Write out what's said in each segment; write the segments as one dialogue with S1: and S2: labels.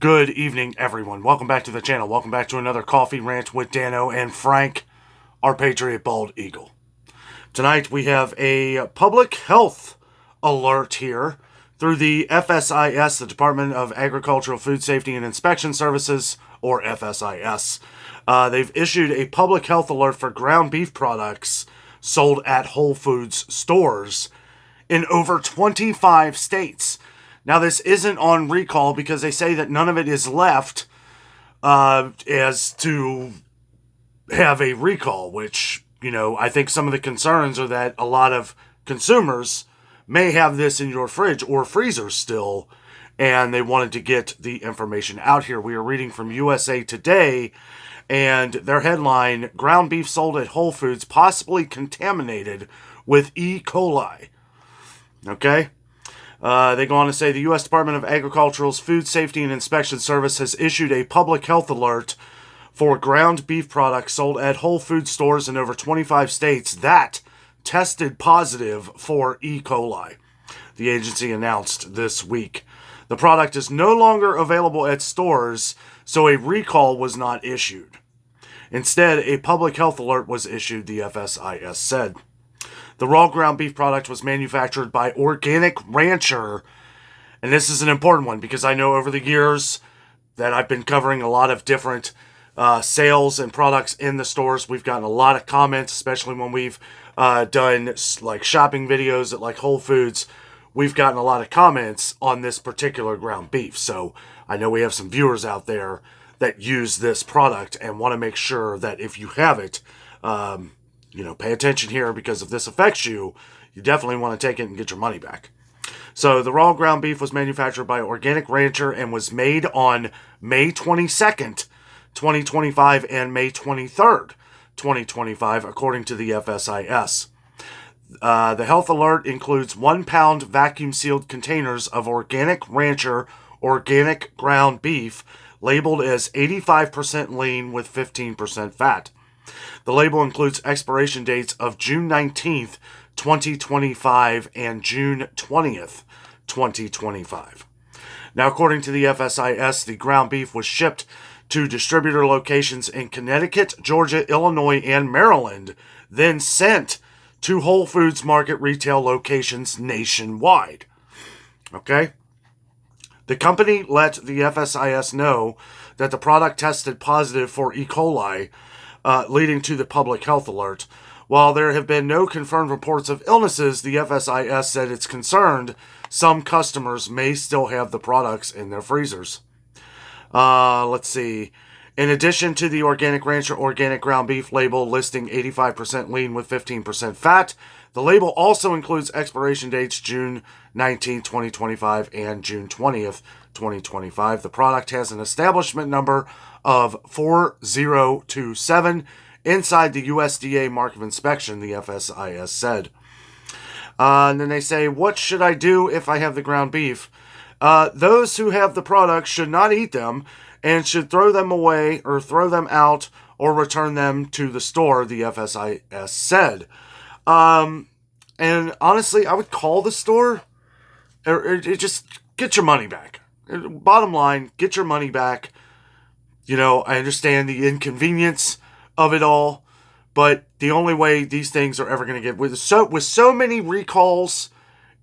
S1: Good evening, everyone. Welcome back to the channel. Welcome back to another Coffee Rant with Dano and Frank, our Patriot Bald Eagle. Tonight we have a public health alert here through the FSIS, the Department of Agricultural Food Safety and Inspection Services, or FSIS. They've issued a public health alert for ground beef products sold at Whole Foods stores in over 25 states. Now, this isn't on recall because they say that none of it is left as to have a recall, which, I think some of the concerns are that a lot of consumers may have this in your fridge or freezer still, and they wanted to get the information out here. We are reading from USA Today, and their headline, ground beef sold at Whole Foods possibly contaminated with E. coli. Okay? They go on to say the U.S. Department of Agriculture's Food Safety and Inspection Service has issued a public health alert for ground beef products sold at Whole Foods stores in over 25 states that tested positive for E. coli, the agency announced this week. The product is no longer available at stores, so a recall was not issued. Instead, a public health alert was issued, the FSIS said. The raw ground beef product was manufactured by Organic Rancher, and this is an important one because I know over the years that I've been covering a lot of different sales and products in the stores. We've gotten a lot of comments, especially when we've done like shopping videos at like Whole Foods. We've gotten a lot of comments on this particular ground beef, so I know we have some viewers out there that use this product and want to make sure that if you have it, pay attention here because if this affects you, you definitely want to take it and get your money back. So the raw ground beef was manufactured by Organic Rancher and was made on May 22nd, 2025 and May 23rd, 2025, according to the FSIS. The health alert includes 1 pound vacuum-sealed containers of Organic Rancher organic ground beef labeled as 85% lean with 15% fat. The label includes expiration dates of June 19th, 2025 and June 20th, 2025. Now, according to the FSIS, the ground beef was shipped to distributor locations in Connecticut, Georgia, Illinois, and Maryland, then sent to Whole Foods Market retail locations nationwide. Okay? The company let the FSIS know that the product tested positive for E. coli, leading to the public health alert. While there have been no confirmed reports of illnesses, the FSIS said it's concerned some customers may still have the products in their freezers. Let's see. In addition to the Organic Rancher organic ground beef label listing 85% lean with 15% fat, the label also includes expiration dates June 19, 2025 and June 20th, 2025. The product has an establishment number of 4027 inside the USDA Mark of Inspection, the FSIS said. And then they say, what should I do if I have the ground beef? Those who have the product should not eat them and should throw them away or throw them out or return them to the store, the FSIS said. And honestly, I would call the store or just get your money back. Bottom line, get your money back. I understand the inconvenience of it all, but the only way these things are ever going to get with so many recalls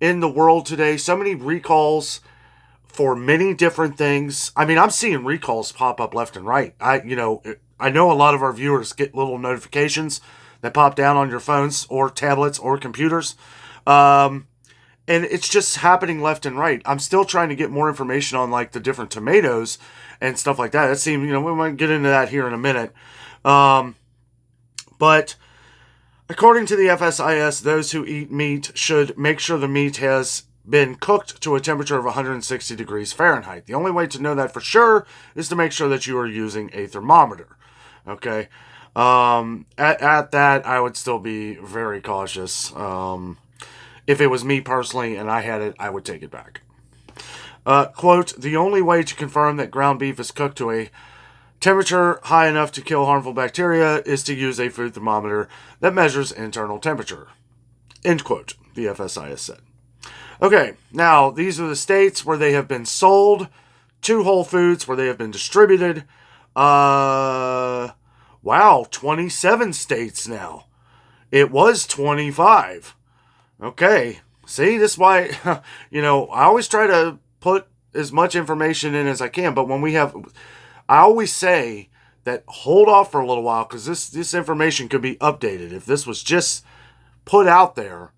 S1: in the world today, so many recalls for many different things. I mean, I'm seeing recalls pop up left and right. I know a lot of our viewers get little notifications that pop down on your phones or tablets or computers. And it's just happening left and right. I'm still trying to get more information on like the different tomatoes and stuff like that. It seems, we might get into that here in a minute. But according to the FSIS, those who eat meat should make sure the meat has been cooked to a temperature of 160 degrees Fahrenheit. The only way to know that for sure is to make sure that you are using a thermometer. Okay. At that, I would still be very cautious. If it was me personally and I had it, I would take it back. Quote, the only way to confirm that ground beef is cooked to a temperature high enough to kill harmful bacteria is to use a food thermometer that measures internal temperature. End quote, the FSIS said. Okay, now these are the states where they have been sold to Whole Foods where they have been distributed. Wow, 27 states now. It was 25. Okay. See, this is why, I always try to put as much information in as I can, but I always say that hold off for a little while because this information could be updated. If this was just put out there,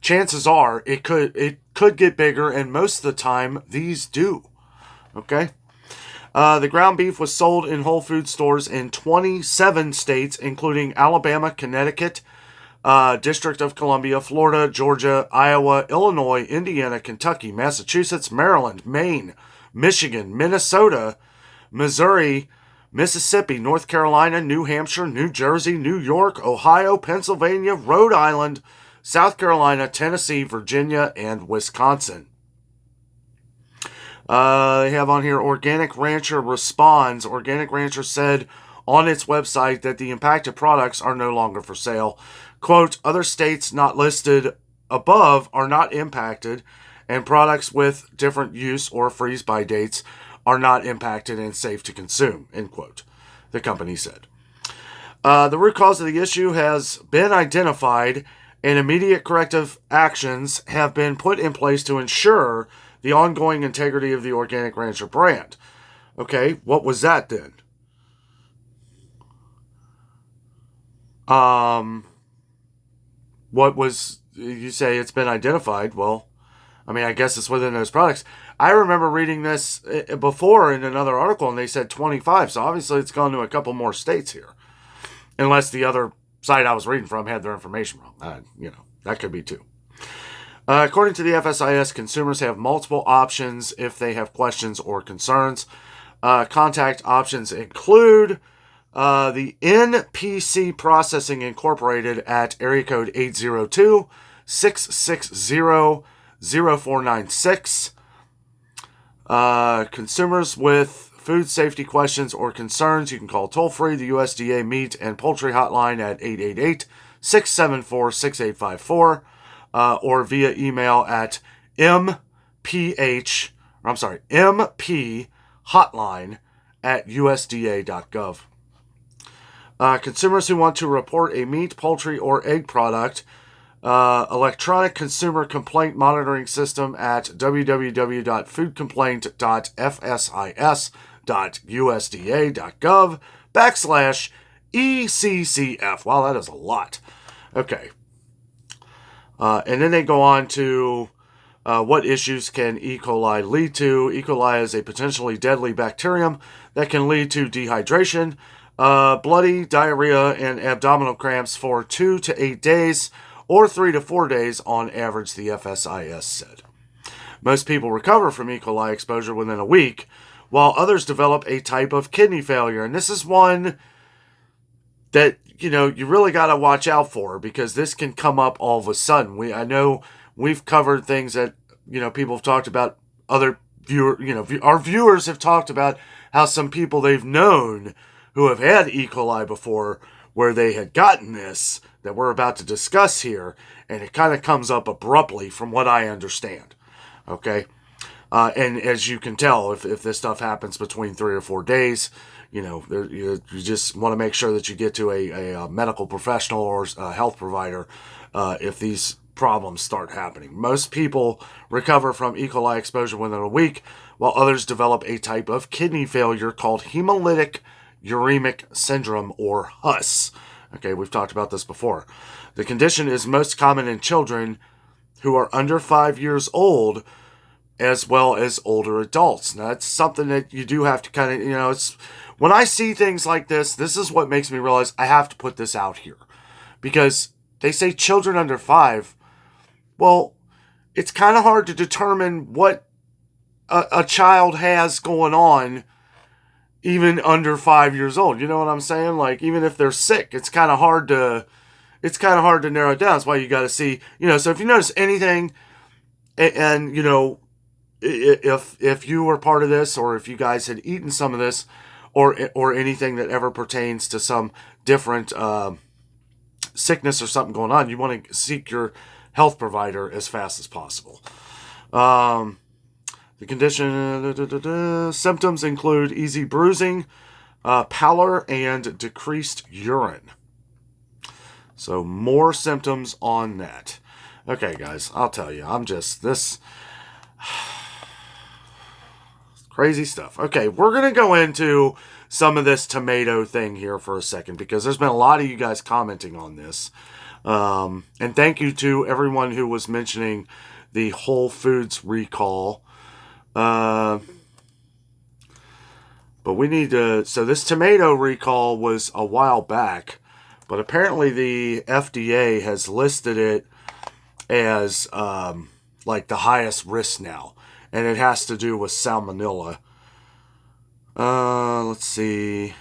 S1: chances are it could get bigger, and most of the time these do. Okay? The ground beef was sold in Whole Foods stores in 27 states, including Alabama, Connecticut, District of Columbia, Florida, Georgia, Iowa, Illinois, Indiana, Kentucky, Massachusetts, Maryland, Maine, Michigan, Minnesota, Missouri, Mississippi, North Carolina, New Hampshire, New Jersey, New York, Ohio, Pennsylvania, Rhode Island, South Carolina, Tennessee, Virginia, and Wisconsin. They have on here, Organic Rancher responds. Organic Rancher said on its website that the impacted products are no longer for sale. Quote, other states not listed above are not impacted, and products with different use or freeze-by dates are not impacted and safe to consume, end quote, the company said. The root cause of the issue has been identified, and immediate corrective actions have been put in place to ensure the ongoing integrity of the Organic Rancher brand. Okay, what was that then? What was, you say it's been identified? Well, I mean, I guess it's within those products. I remember reading this before in another article, and they said 25, so obviously it's gone to a couple more states here. Unless the other site I was reading from had their information wrong. That could be too. According to the FSIS, consumers have multiple options if they have questions or concerns. Contact options include the NPC Processing Incorporated at area code 802-660-0496. Consumers with food safety questions or concerns, you can call toll-free the USDA Meat and Poultry Hotline at 888-674-6854. Or via email at mphotline@usda.gov. Consumers who want to report a meat, poultry, or egg product, electronic consumer complaint monitoring system at www.foodcomplaint.fsis.usda.gov/ECCF. Wow, that is a lot. Okay. And then they go on to what issues can E. coli lead to. E. coli is a potentially deadly bacterium that can lead to dehydration, bloody diarrhea, and abdominal cramps for 2 to 8 days or 3 to 4 days on average, the FSIS said. Most people recover from E. coli exposure within a week, while others develop a type of kidney failure. And this is one that you really got to watch out for, because this can come up all of a sudden. I know we've covered things that, people have talked about, our viewers have talked about how some people they've known who have had E. coli before, where they had gotten this that we're about to discuss here, and it kind of comes up abruptly from what I understand. Okay? And as you can tell, if this stuff happens between 3 or 4 days, you just want to make sure that you get to a medical professional or a health provider if these problems start happening. Most people recover from E. coli exposure within a week, while others develop a type of kidney failure called hemolytic uremic syndrome, or HUS. Okay, we've talked about this before. The condition is most common in children who are under 5 years old, as well as older adults. Now, that's something that you do have to kind of, it's when I see things like this is what makes me realize I have to put this out here. Because they say children under 5. Well, it's kind of hard to determine what a child has going on even under 5 years old. You know what I'm saying? Like, even if they're sick, it's kind of hard to narrow it down. That's why you got to see, so if you notice anything, and if you were part of this, or if you guys had eaten some of this, or anything that ever pertains to some different sickness or something going on, you want to seek your health provider as fast as possible. The The condition symptoms include easy bruising, pallor, and decreased urine. So more symptoms on that. Okay, guys, I'll tell you, I'm just this crazy stuff. Okay, we're gonna go into some of this tomato thing here for a second because there's been a lot of you guys commenting on this. And thank you to everyone who was mentioning the Whole Foods recall. But we need to... So this tomato recall was a while back, but apparently the FDA has listed it as like the highest risk now. And it has to do with salmonella. Let's see...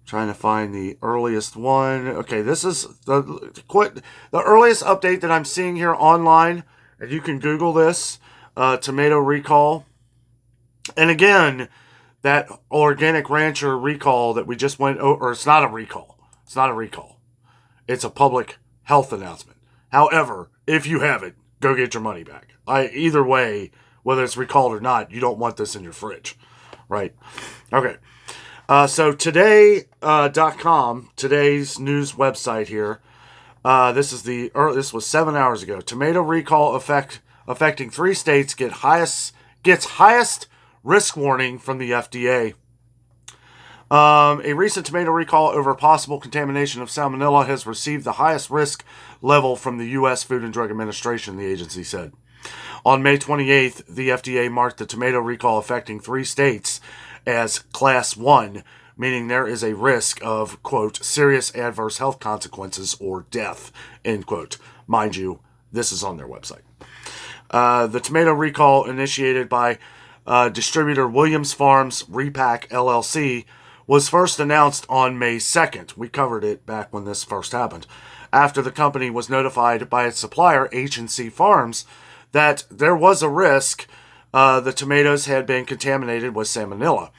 S1: Trying to find the earliest one. Okay, this is the earliest update that I'm seeing here online. And you can Google this, tomato recall. And again, that Organic Rancher recall that we just went over, or it's not a recall. It's not a recall. It's a public health announcement. However, if you have it, go get your money back. Either way, whether it's recalled or not, you don't want this in your fridge. Right? Okay. So today.com, today's news website here, this was 7 hours ago. Tomato recall affecting 3 states gets highest risk warning from the FDA. A recent tomato recall over possible contamination of salmonella has received the highest risk level from the U.S. Food and Drug Administration, the agency said. On May 28th, the FDA marked the tomato recall affecting 3 states as Class 1, meaning there is a risk of, quote, serious adverse health consequences or death, end quote. Mind you, this is on their website. The tomato recall initiated by distributor Williams Farms Repack LLC was first announced on May 2nd. We covered it back when this first happened. After the company was notified by its supplier, H&C Farms, that there was a risk the tomatoes had been contaminated with salmonella.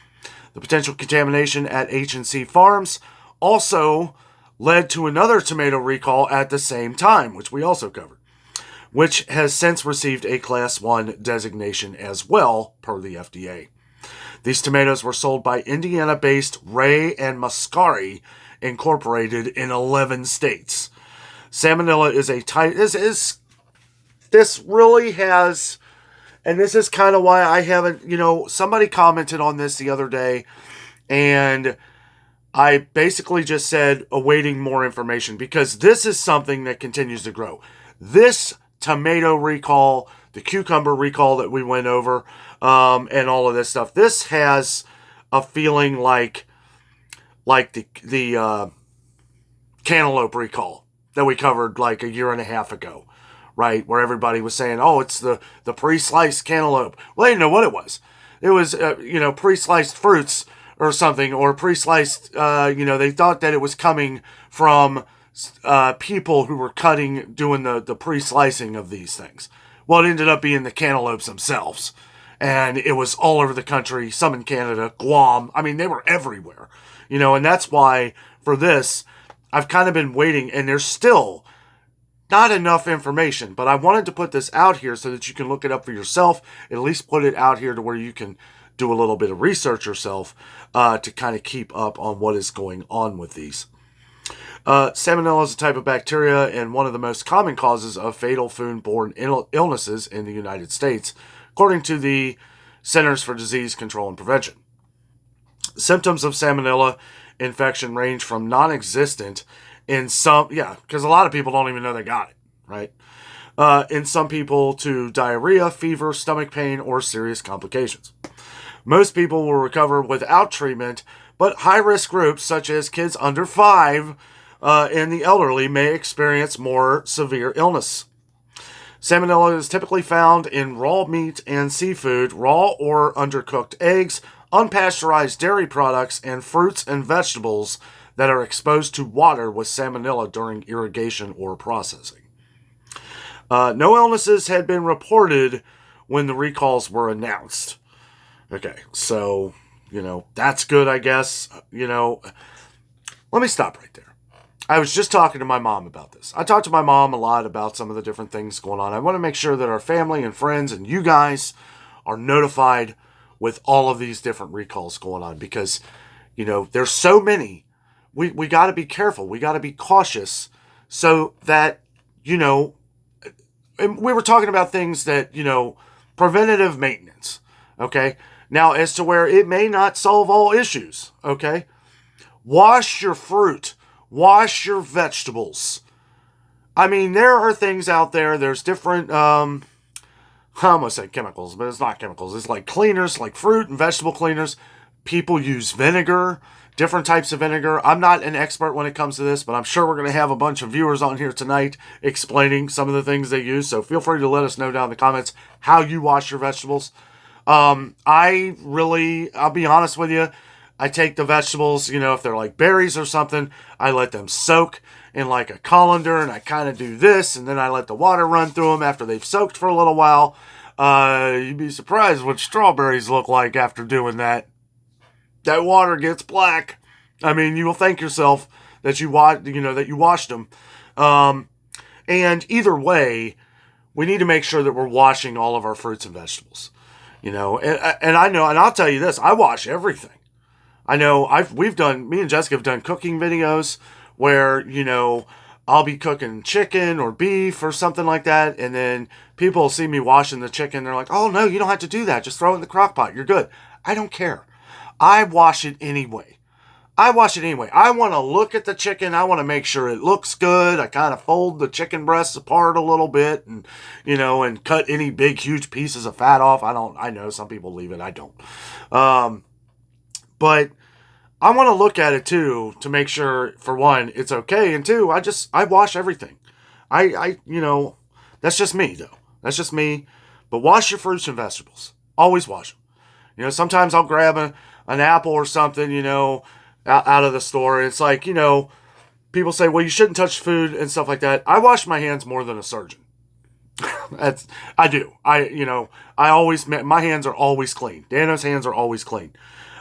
S1: The potential contamination at H&C Farms also led to another tomato recall at the same time, which we also covered, which has since received a Class 1 designation as well, per the FDA. These tomatoes were sold by Indiana-based Ray and Mascari Incorporated in 11 states. Salmonella is a type... This really has... And this is kind of why I haven't, somebody commented on this the other day, and I basically just said awaiting more information, because this is something that continues to grow. This tomato recall, the cucumber recall that we went over, and all of this stuff, this has a feeling like the cantaloupe recall that we covered like a year and a half ago. Right, where everybody was saying, oh, it's the pre-sliced cantaloupe. Well, they didn't know what it was. It was, pre-sliced fruits or something, or pre-sliced, they thought that it was coming from people who were doing the pre-slicing of these things. Well, it ended up being the cantaloupes themselves. And it was all over the country, some in Canada, Guam. I mean, they were everywhere. And that's why, for this, I've kind of been waiting, and there's still... not enough information, but I wanted to put this out here so that you can look it up for yourself, at least put it out here to where you can do a little bit of research yourself to kind of keep up on what is going on with these. Salmonella is a type of bacteria and one of the most common causes of fatal foodborne illnesses in the United States, according to the Centers for Disease Control and Prevention. Symptoms of salmonella infection range from non-existent in some, because a lot of people don't even know they got it, right? In some people to diarrhea, fever, stomach pain, or serious complications. Most people will recover without treatment, but high-risk groups such as kids under 5 and the elderly may experience more severe illness. Salmonella is typically found in raw meat and seafood, raw or undercooked eggs, unpasteurized dairy products, and fruits and vegetables that are exposed to water with salmonella during irrigation or processing. No illnesses had been reported when the recalls were announced. Okay, so, that's good, I guess. Let me stop right there. I was just talking to my mom about this. I talked to my mom a lot about some of the different things going on. I want to make sure that our family and friends and you guys are notified with all of these different recalls going on, because, there's so many. We got to be careful. We got to be cautious so that, and we were talking about things that, preventative maintenance, okay? Now, as to where it may not solve all issues, okay? Wash your fruit. Wash your vegetables. I mean, there are things out there. There's different, I'm going to say chemicals, but it's not chemicals. It's like cleaners, like fruit and vegetable cleaners. People use vinegar, different types of vinegar. I'm not an expert when it comes to this, but I'm sure we're going to have a bunch of viewers on here tonight explaining some of the things they use. So feel free to let us know down in the comments how you wash your vegetables. I'll be honest with you, I take the vegetables, if they're like berries or something, I let them soak in like a colander, and I kind of do this, and then I let the water run through them after they've soaked for a little while. You'd be surprised what strawberries look like after doing that. That water gets black. I mean, you will thank yourself that you washed them. And either way, we need to make sure that we're washing all of our fruits and vegetables. And I know, and I'll tell you this, I wash everything. I know me and Jessica have done cooking videos where, I'll be cooking chicken or beef or something like that, and then people will see me washing the chicken. They're like, oh, no, you don't have to do that. Just throw it in the crock pot. You're good. I don't care. I wash it anyway. I want to look at the chicken. I want to make sure it looks good. I kind of fold the chicken breasts apart a little bit and, and cut any big, huge pieces of fat off. I know some people leave it. I don't. But I want to look at it too, to make sure, for one, it's okay. And two, I wash everything. That's just me though. That's just me. But wash your fruits and vegetables. Always wash them. Sometimes I'll grab an apple or something, out of the store. It's like, people say, well, you shouldn't touch food and stuff like that. I wash my hands more than a surgeon. I do. My hands are always clean. Dano's hands are always clean.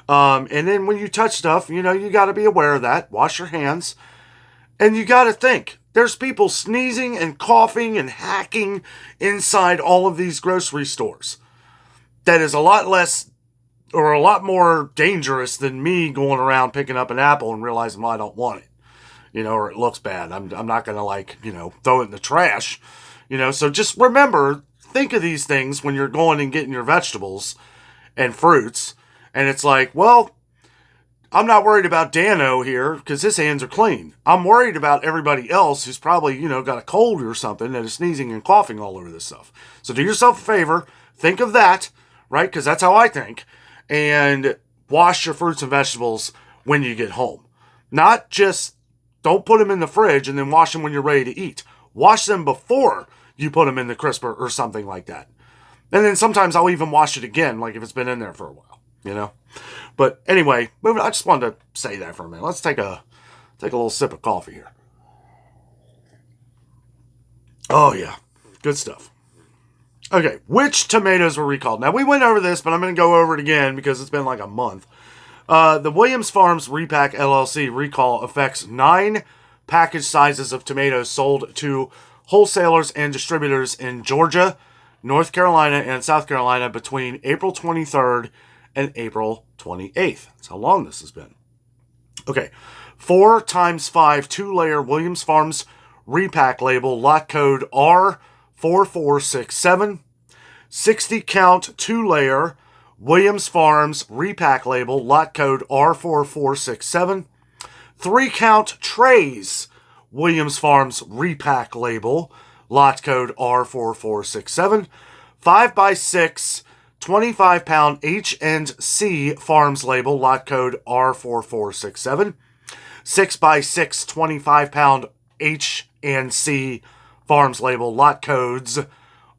S1: And then when you touch stuff, you got to be aware of that. Wash your hands. And you got to think. There's people sneezing and coughing and hacking inside all of these grocery stores. That is a lot less or a lot more dangerous than me going around picking up an apple and realizing, well, I don't want it, or it looks bad. I'm not going to throw it in the trash, so just remember, think of these things when you're going and getting your vegetables and fruits. And it's like, well, I'm not worried about Dano here because his hands are clean. I'm worried about everybody else who's probably, got a cold or something that is sneezing and coughing all over this stuff. So do yourself a favor. Think of that, right? Because that's how I think. And wash your fruits and vegetables when you get home. Not just, don't put them in the fridge and then wash them when you're ready to eat. Wash them before you put them in the crisper or something like that. And then sometimes I'll even wash it again, like if it's been in there for a while, But anyway, I just wanted to say that for a minute. Let's take a little sip of coffee here. Oh yeah, good stuff. Okay, which tomatoes were recalled? Now, we went over this, but I'm going to go over it again because it's been like a month. The Williams Farms Repack LLC recall affects 9 package sizes of tomatoes sold to wholesalers and distributors in Georgia, North Carolina, and South Carolina between April 23rd and April 28th. That's how long this has been. Okay, 4x5 2-layer Williams Farms Repack label, lot code R4467. 60 count 2-layer Williams Farms Repack label, lot code R4467. 3 count trays Williams Farms Repack label, lot code R4467. 5x6 25-pound H&C Farms label, lot code R4467. 6x6 25-pound H&C Farms label, lot codes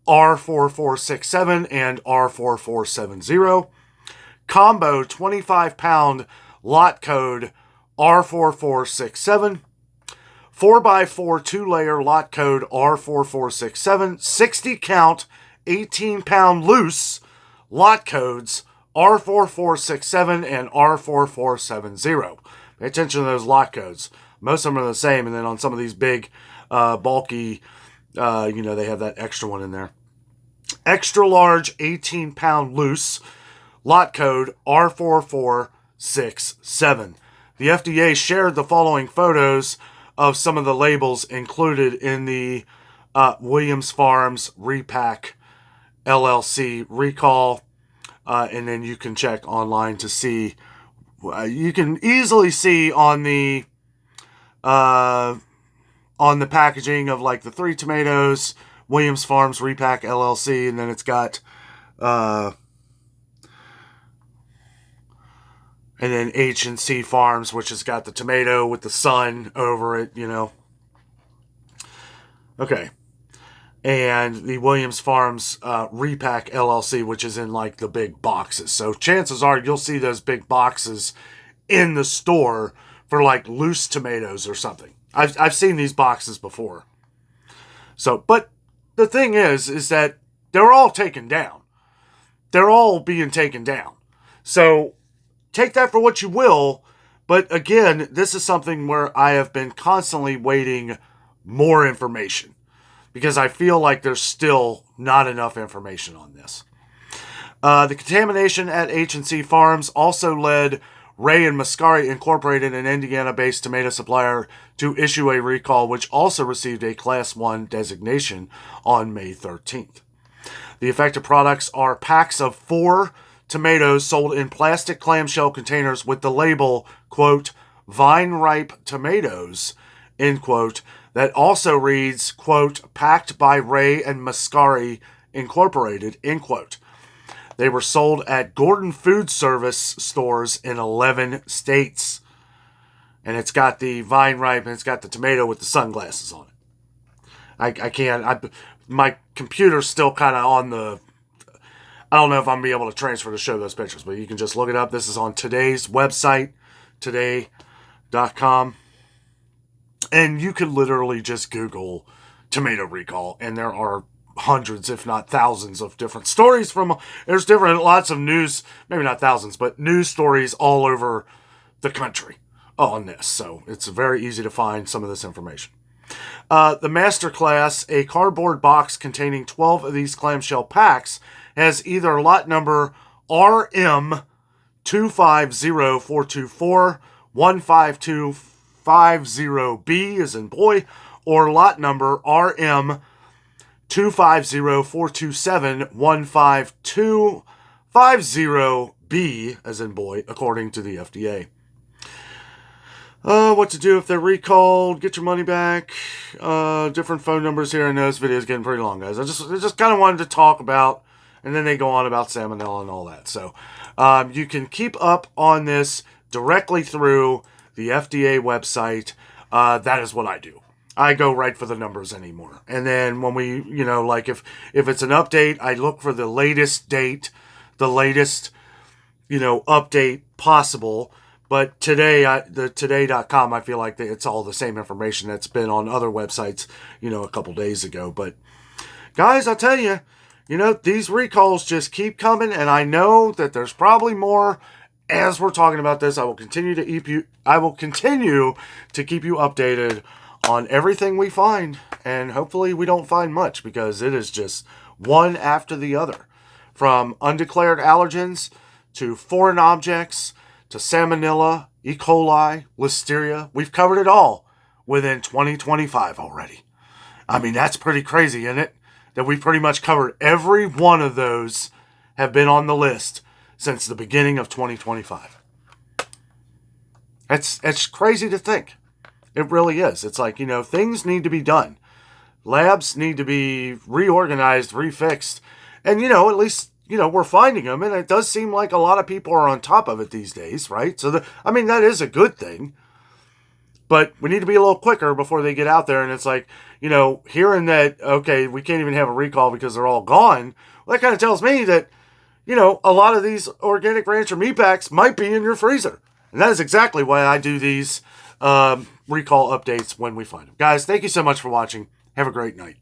S1: R4467 and R4470. Combo 25-pound lot code R4467. 4x4 2-layer lot code R4467. 60 count 18-pound loose lot codes R4467 and R4470. Pay attention to those lot codes. Most of them are the same, and then on some of these big, bulky, they have that extra one in there. extra large 18-pound loose, lot code R4467. The FDA shared the following photos of some of the labels included in the Williams Farms Repack LLC recall, and then you can check online to see. You can easily see on the packaging of like the 3 tomatoes, Williams Farms Repack LLC, and then it's got and then H&C Farms, which has got the tomato with the sun over it, you know. Okay. And the Williams Farms Repack LLC, which is in like the big boxes. So chances are you'll see those big boxes in the store for like loose tomatoes or something. I've seen these boxes before. So, but the thing is that they're all taken down. They're all being taken down. So take that for what you will. But again, this is something where I have been constantly waiting more information, because I feel like there's still not enough information on this. The contamination at H&C Farms also led Ray and Mascari Incorporated, an Indiana-based tomato supplier, to issue a recall, which also received a Class 1 designation on May 13th. The affected products are packs of 4 tomatoes sold in plastic clamshell containers with the label, quote, vine-ripe tomatoes, end quote, that also reads, quote, packed by Ray and Mascari Incorporated, end quote. They were sold at Gordon Food Service stores in 11 states. And it's got the vine ripe and it's got the tomato with the sunglasses on it. My computer's still kind of on the... I don't know if I'm going to be able to transfer to show those pictures, but you can just look it up. This is on today's website, today.com. And you could literally just Google tomato recall, and there are hundreds, if not thousands, of different stories from... There's lots of news, maybe not thousands, but news stories all over the country on this. So it's very easy to find some of this information. The Masterclass, a cardboard box containing 12 of these clamshell packs, has either lot number RM250424, 15250B as in boy, or lot number RM250427, 15250B as in boy, according to the FDA. What to do if they're recalled, get your money back, different phone numbers here. I know this video is getting pretty long, guys. I just kind of wanted to talk about, and then they go on about salmonella and all that. So you can keep up on this directly through the FDA website. That is what I do. I go right for the numbers anymore. And then when we, like if it's an update, I look for the latest date, the latest, update possible. But today, the today.com, I feel like it's all the same information that's been on other websites, a couple days ago. But guys, I'll tell you, these recalls just keep coming, and I know that there's probably more. As we're talking about this, I will continue to keep you updated on everything we find, and hopefully we don't find much, because it is just one after the other, from undeclared allergens to foreign objects to salmonella, E. coli, listeria. We've covered it all within 2025 already. I mean, that's pretty crazy, isn't it? That we pretty much covered every one of those have been on the list since the beginning of 2025. It's crazy to think. It really is. It's like, things need to be done. Labs need to be reorganized, refixed. And, at least, we're finding them. And it does seem like a lot of people are on top of it these days, right? So, that is a good thing. But we need to be a little quicker before they get out there. And it's like, hearing that, okay, we can't even have a recall because they're all gone. Well, that kind of tells me that, a lot of these Organic Rancher meat packs might be in your freezer. And that is exactly why I do these recall updates when we find them. Guys, thank you so much for watching. Have a great night.